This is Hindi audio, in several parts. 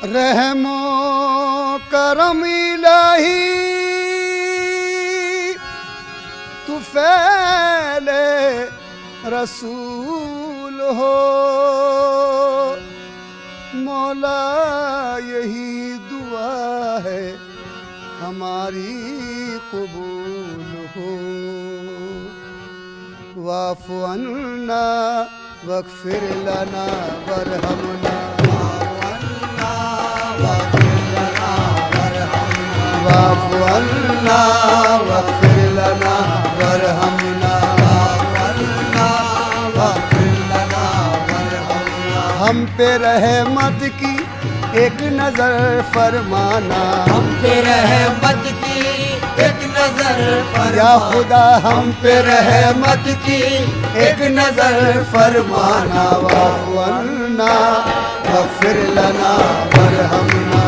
रहमो करम इलाही तू फैले रसूल हो, मौला यही दुआ है हमारी कबूल हो। वाफ़ु अन्ना वग़फ़िर लना वरहमना, वाफ़ु अन्ना वग़फ़िर लना वरहमना, हम पे रहमत की एक नजर फरमाना, हम पे रहमत की एक नजर फरमाना, या खुदा हम पे रहमत की एक नजर फरमाना। वाफ़ु अन्ना वग़फ़िर लना वरहमना,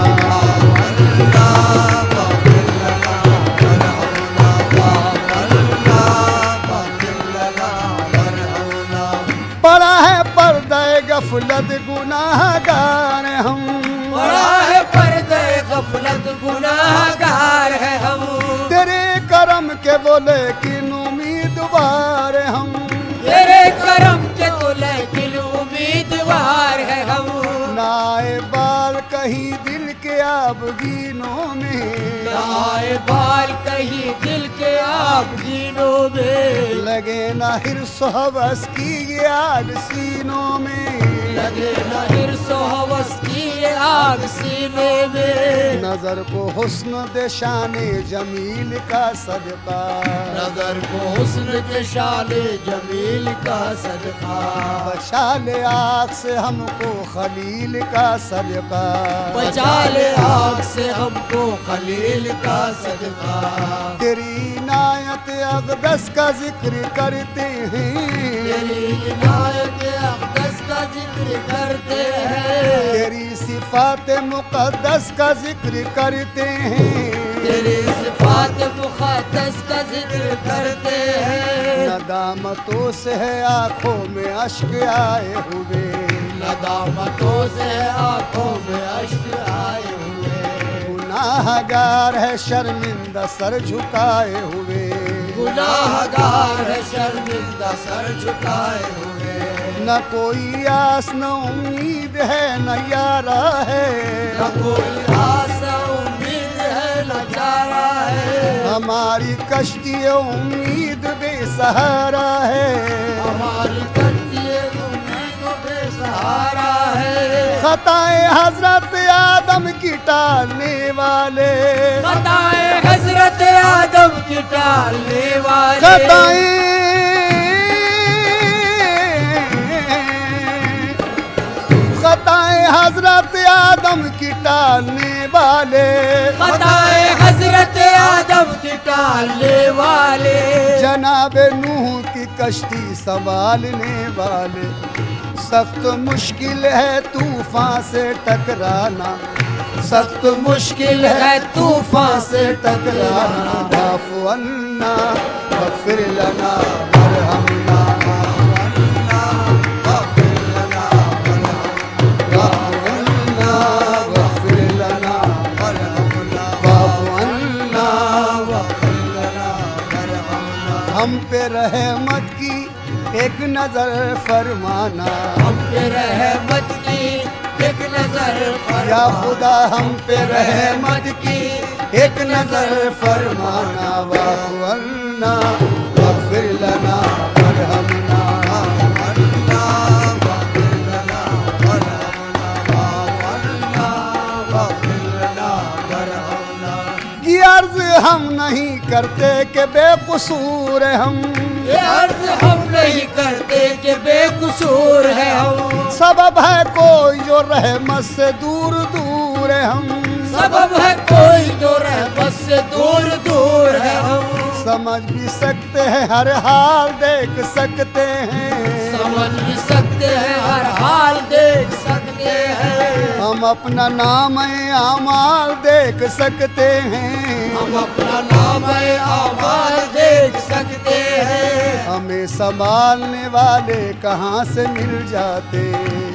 पड़ा है पर्दे गफलत गुनाहगार हम, पड़ा है पर्दे गफलत गुनाहगार है हम, तेरे करम के बोले कि उम्मीदवार हम, तेरे करम के तो लेकिन उम्मीदवार है हम। नाए बाल कहीं दिल के आबगीनों में, नाए बाल कहीं दिल के आबगीनों में, लगे ना हिर्स हवस की आग सीनों में, लगे न हिर्स हवस की आग सीने में। नजर को हुस्न दे शाने जमील का सदका, नजर को हुस्न के शाने जमील का सदका, बचा ले आग से हमको खलील का सदका, बचा ले आग से हमको खलील का सदका। तेरी इनायत अक़दस का जिक्र करते हैं, तेरी इनायत अक़दस का जिक्र करते हैं, तेरी सिफ़ात मुक़द्दस का जिक्र करते हैं, तेरी सिफ़ात मुक़द्दस का जिक्र करते हैं। नदामतों से है आँखों में अश्क आए हुए, नदामतों से आँखों में अश्क आए हुए, गुनाहगार है शर्मिंदा सर झुकाए हुए, गुनाहगार है शर्मिंदा सर झुकाए हुए। न कोई आस न उम्मीद है न यारा है, न कोई आस उम्मीद है न चारा है, हमारी कश्ती उम्मीद बेसहारा है, हमारी कश्ती उम्मीद बेसहारा है। खताए हजरत आदम की टालने वाले, खताए हजरत आदम की टालने वाले, खताए हजरत आदम की टालने वाले, खताए हजरत आदम की टालने वाले, जनाब नूह की कश्ती संभालने वाले। सख्त मुश्किल है तूफान से टकराना, सख्त मुश्किल है तूफान से टकराना। वाफ़ु अन्ना वग़फ़िर लना वरहमना, वाफ़ु अन्ना वग़फ़िर लना हम पे रहमत की एक नजर फरमाना, हम पे रहमत की एक नजर या खुदा हम पे रहमत की एक नजर फरमाना, वाफ़िरना वग़फ़िर लना वरहमना, वाफ़िरना वग़फ़िर लना वरहमना, वाफ़िरना वग़फ़िर लना वरहमना। ये अर्ज़ हम नहीं करते कि बेकसूर हम, ये अर्ज हम नहीं करते कि बेकसूर है हम, सबब है कोई जो रहमत से दूर दूर है हम, सबब है कोई जो रहमत से दूर दूर है हम, समझ भी सकते हैं हर हाल देख सकते हैं, समझ भी सकते हैं हर हाल देख सकते हैं, हम अपना नाम आमाल देख सकते हैं, हम अपना नाम आमाल देख सकते हैं, हमें संभालने वाले कहाँ से मिल जाते,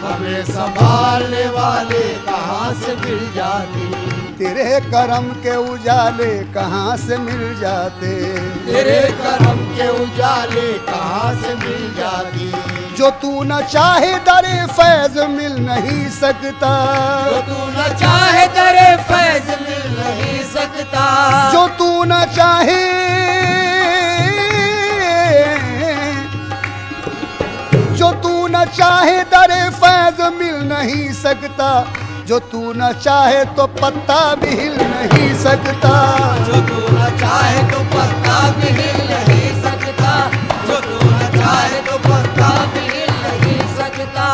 हमें संभालने वाले कहाँ से मिल जाते, तेरे करम के उजाले कहाँ से मिल जाते, तेरे करम के उजाले कहाँ से मिल जाती, जो तू न चाहे दरे फैज मिल नहीं सकता, जो तू न चाहे दरे फैज मिल नहीं सकता, जो तू न चाहे, जो तू न चाहे दरे फैज मिल नहीं सकता, जो तू न चाहे तो पत्ता भी हिल नहीं सकता, जो तू न चाहे तो पत्ता भी हिल नहीं सकता, जो तू न चाहे तो पत्ता भी हिल नहीं सकता,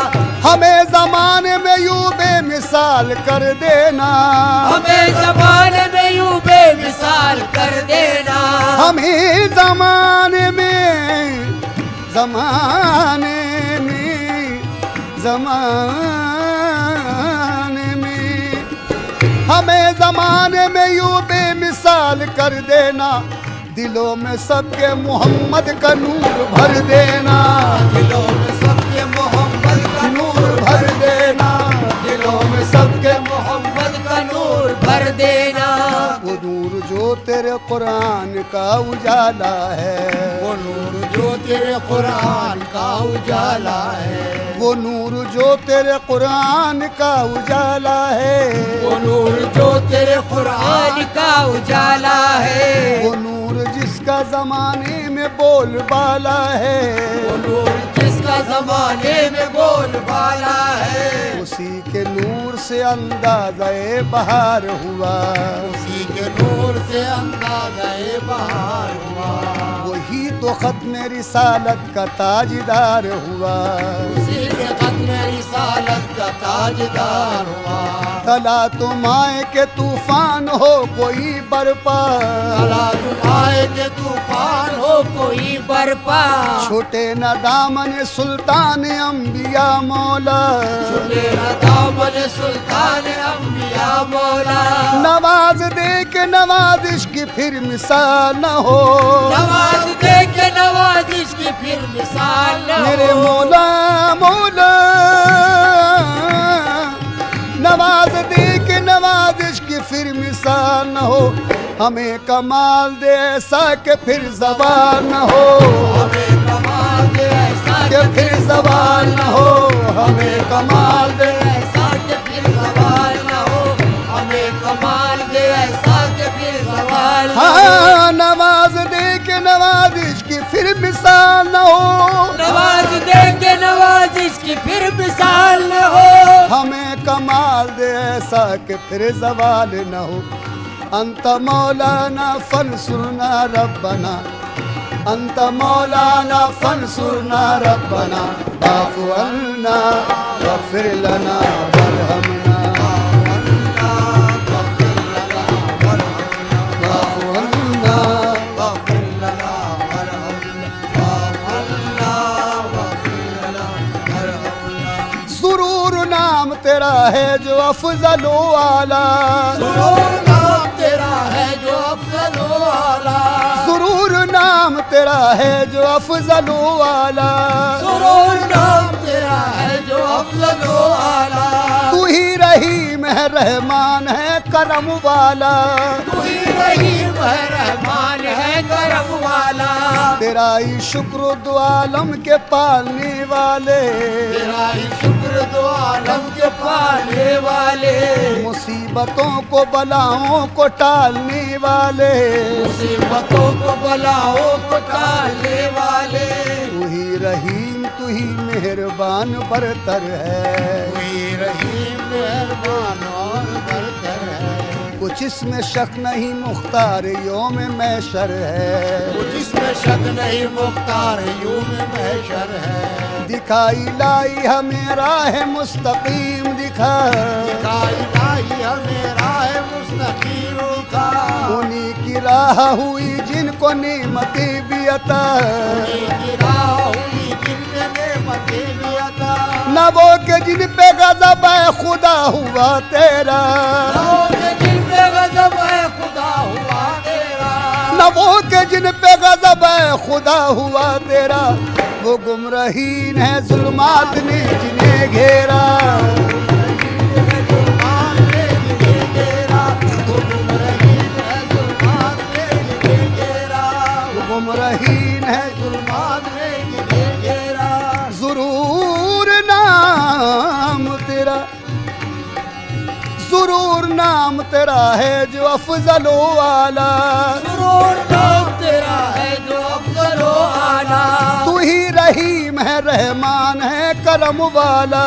हमें जमाने में यूं बेमिसाल कर देना, हमें जमाने में यूं बेमिसाल कर देना, हमें जमाने में, जमाने में, जमाने में, हमें जमाने में यूं बेमिसाल कर देना, दिलों में सबके मोहम्मद का नूर भर देना, दिलों में सबके मोहम्मद का नूर भर देना, दिलों में सबके मोहम्मद का नूर भर देना, वो नूर जो तेरे कुरान का उजाला है, वो नूर जो तेरे कुरान का उजाला है, वो नूर जो तेरे कुरान का उजाला है, वो नूर जो तेरे कुरान का उजाला है, वो नूर जिसका जमाने में बोलबाला है, वो नूर जिसका जमाने में बोलबाला है, उसी के नूर से अंदाज़े बहार हुआ, उसी के नूर से अंदाज़े बहार हुआ, वही तो खत्म रिसालत का ताजदार हुआ, उसी से खत्म रिसालत का ताजदार हुआ, तला तुम आए के तूफान हो कोई बरपा, तला तुम आए के तूफान हो कोई बरपा, छोटे न दामन सुल्तान अंबिया मौला, छुटे न दामन सुल्तान अंबिया मौला, नवाज दे के नवाजिश की फिर मिसाल न हो, नवाज दे के नवाजिश की फिर मिसाल न हो, मेरे मौला मौला, नवाज दे के नवाजिश की फिर मिसाल न हो, हमें कमाल दे ऐसा के फिर ज़बान न हो, हमें कमाल दे ऐसा के फिर ज़बान न हो, हमें कमाल दे, ऐसा के फिर सवाल न हो, हमें कमाल दे ऐसा के फिर सवाल न हो, हाँ नवाज दे के नवाजिश की फिर मिसाल न हो, नवाज दे के नवाजिश की फिर मिसाल न हो, हमें कमाल दे ऐसा के फिर ज़वाल न हो, अंत मौलाना फंसुरना रब्बना, अंत मौलाना फंसुरना रब्बना, वाफ़ु अन्ना वग़फ़िर लना वरहमना, वाफ़ु अन्ना वग़फ़िर लना वरहमना, सुरूर नाम तेरा है जो अफ़ज़ल व आला, सुरूर नाम तेरा है जो अफजल व आला, सुरूर नाम तेरा है जो अफ़ज़ल व आला, सुरूर नाम तेरा है जो अफजल व आला, तू ही रहीम है रहमान है करम वाला, तू ही रहीम है रहमान है करम वाला, वाला, तेरा ही शुक्र दो आलम के पालने वाले, तेरा ही शुक्र दो आलम के पालने वाले, मुसीबतों को बलाओं को टालने वाले, मुसीबतों को बलाओं को टालने वाले, तू ही रहीम तू ही मेहरबान बरतर है, कोई रहीम मेहरबान और बरतर है, कुछ इसमें शक नहीं मुख्तार योम महशर है, जिसमें शक नहीं मुख्तार यूं में महशर है, दिखाई लाई हमें राह मुस्तकीम दिखा, दिखाई लाई हमें राह मुस्तकीम दिखा, उन्हीं की राह हुई जिनको नेमतें भी अता, उन्हीं की राह हुई जिनने नेमतें भी अता, न वो के जिन पे गज़ब है खुदा हुआ तेरा, रहोगे जिन पे गज़ब है खुदा हुआ तेरा, न वो के जिन पे गज़ब है खुदा हुआ तेरा, वो गुमरहीन है जुल्मात ने जिन्हें घेरा, जुल्मात ने जिन्हें घेरा, वो गुमरहीन है जुल्मात ने जिन्हें घेरा, वो गुमरहीन है जुल्मात ने जिन्हें घेरा, ज़रूर नाम तेरा, ज़रूर नाम तेरा है जो अफजलो आला, सुरूर नाम तेरा है जो अफजल व आला, तू ही रहीम है रहमान है करम वाला,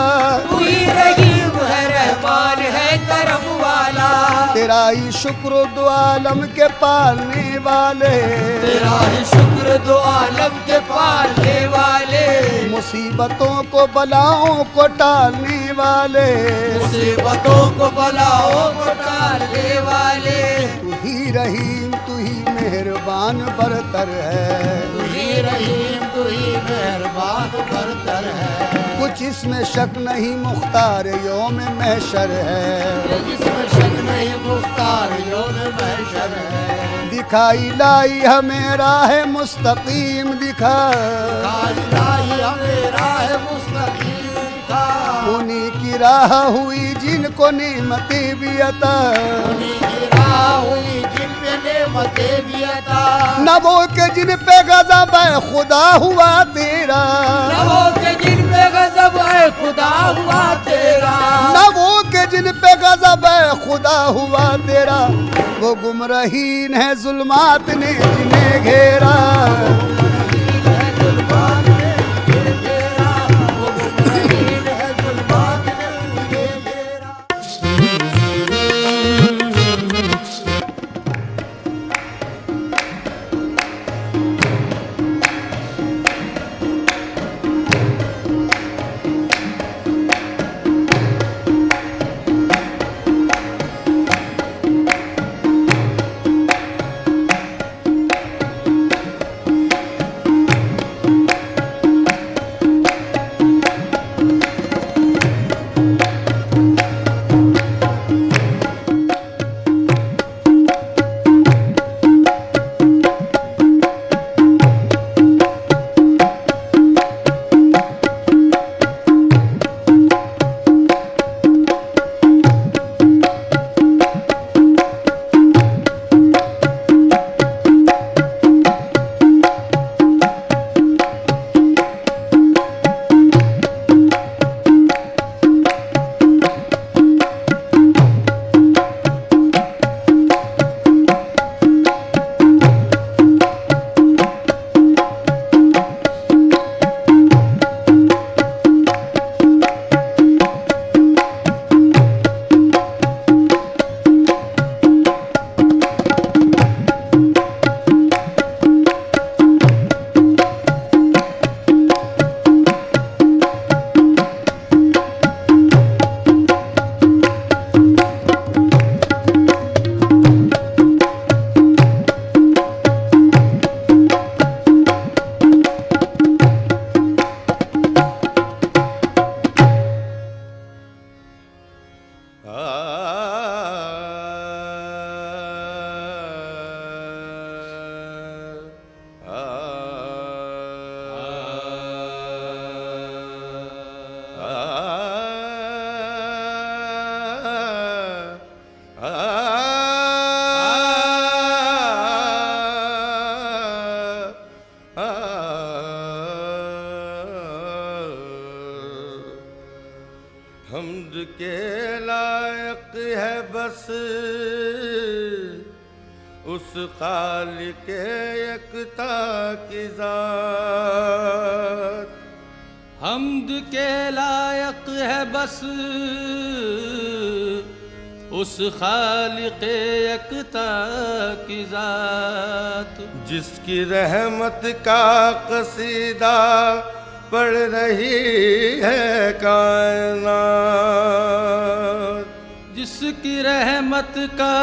तू ही रहीम है रहमान है करम वाला, तेरा ही शुक्र दो आलम के पालने वाले, तेरा ही शुक्र दो आलम के पालने वाले, मुसीबतों को बलाओं को टालने वाले, मुसीबतों को बलाओं को टालने वाले, तू ही रहीम तू ही मेहरबान बरतर है, तू ही रहीम तू ही मेहरबान बरतर है, कुछ इसमें शक नहीं मुख्तार योम महशर है, जिसमें शक नहीं मुख्तार यौन महशर है, दिखाई लाई हमें राह मुस्तकीम दिखा, दिखाई लाई हमें राह मुस्तकीम दिखा, उन्हीं की राह हुई जिनको नेमतें भी अता, उन्हीं की राह हुई जिन पे नेमतें भी अता, न वो के जिन पे गज़ब है खुदा हुआ तेरा, रहो के जिन पे गज़ब है खुदा हुआ तेरा, न वो के जिन पे गज़ब है खुदा हुआ तेरा, वो गुमरहीन है जुल्मात ने जिन्हें घेरा, है जुल्मात ने जिन्हें घेरा, वो गुमरहीन है जुल्मात ने जिन्हें घेरा। बस उस खालिक यकता की ज़ात। हम्द के लायक है बस उस खालिक यकता की ज़ात, जिसकी रहमत का कसीदा पढ़ रही है कायनात। जिसकी रहमत का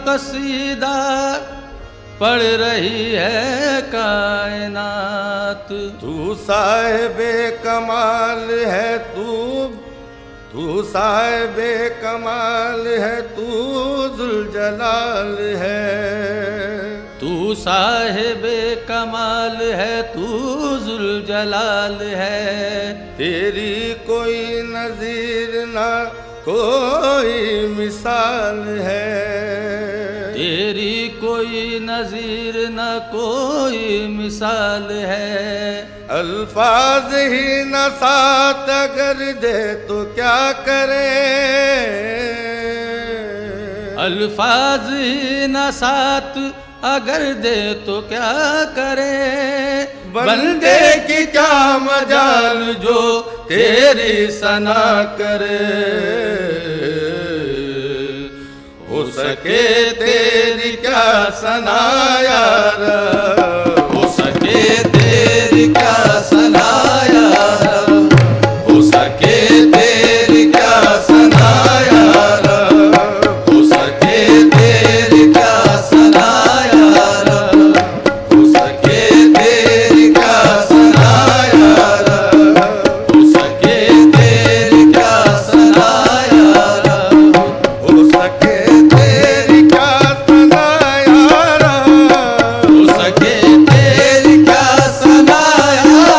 कसीदा पढ़ रही है कायनात। तू साहिबे कमाल है, तू साहिबे कमाल है, तू जुलजलाल है। तू साहिबे कमाल है, तू जुलजलाल है। तेरी कोई नज़ीर ना कोई मिसाल है। तेरी कोई नज़ीर न कोई मिसाल है। अल्फाज ही न साथ अगर दे तो क्या करे। अल्फाज ही न साथ अगर दे तो क्या करे। बंदे की क्या मजाल जो तेरी सना करे। हो सके तेरी क्या सना यार, हो सके तेरी क्या सना यार, हो सके तेरी क्या सना यार, हो सके तेरी क्या सना यार, हो सके तेरी क्या सना यार, हो सके तेरी क्या सना यार, हो सके तेरी क्या सना यार, हो सके तेरी क्या सना यार।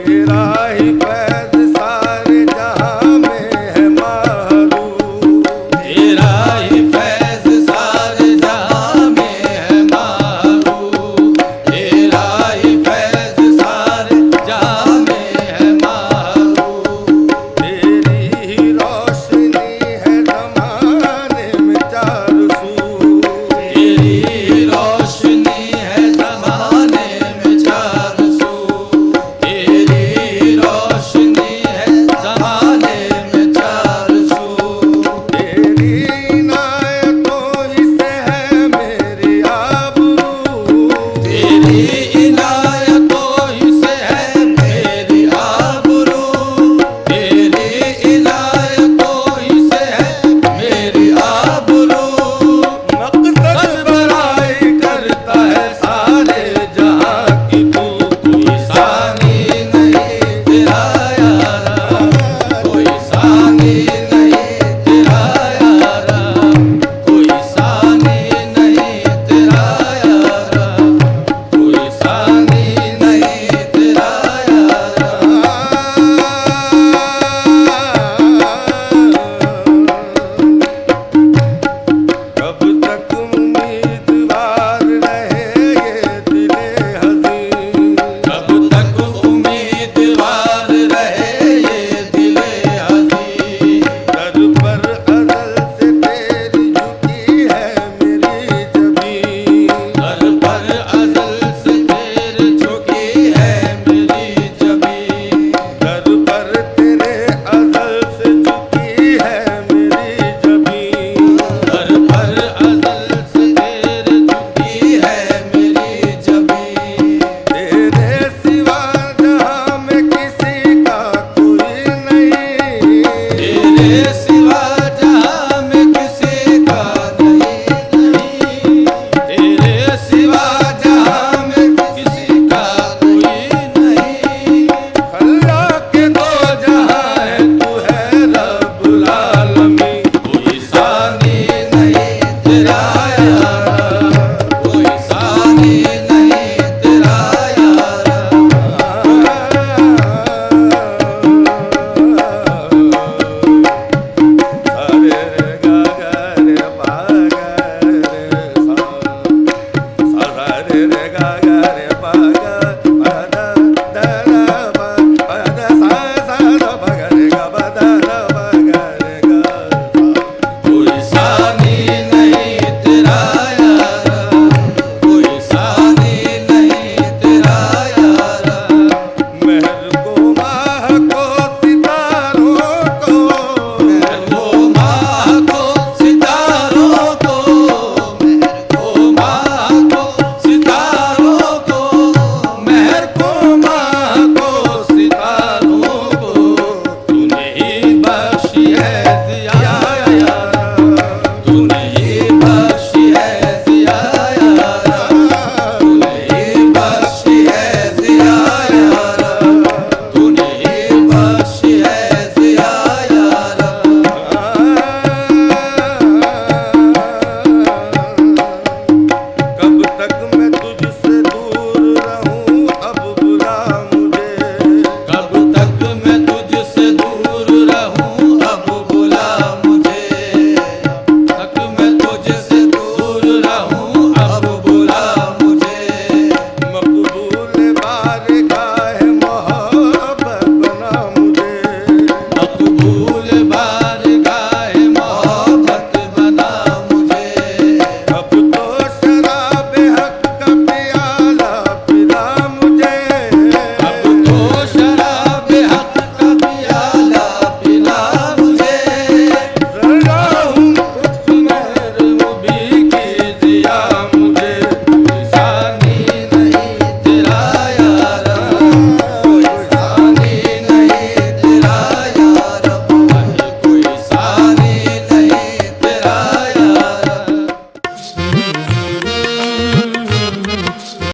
तेरा ही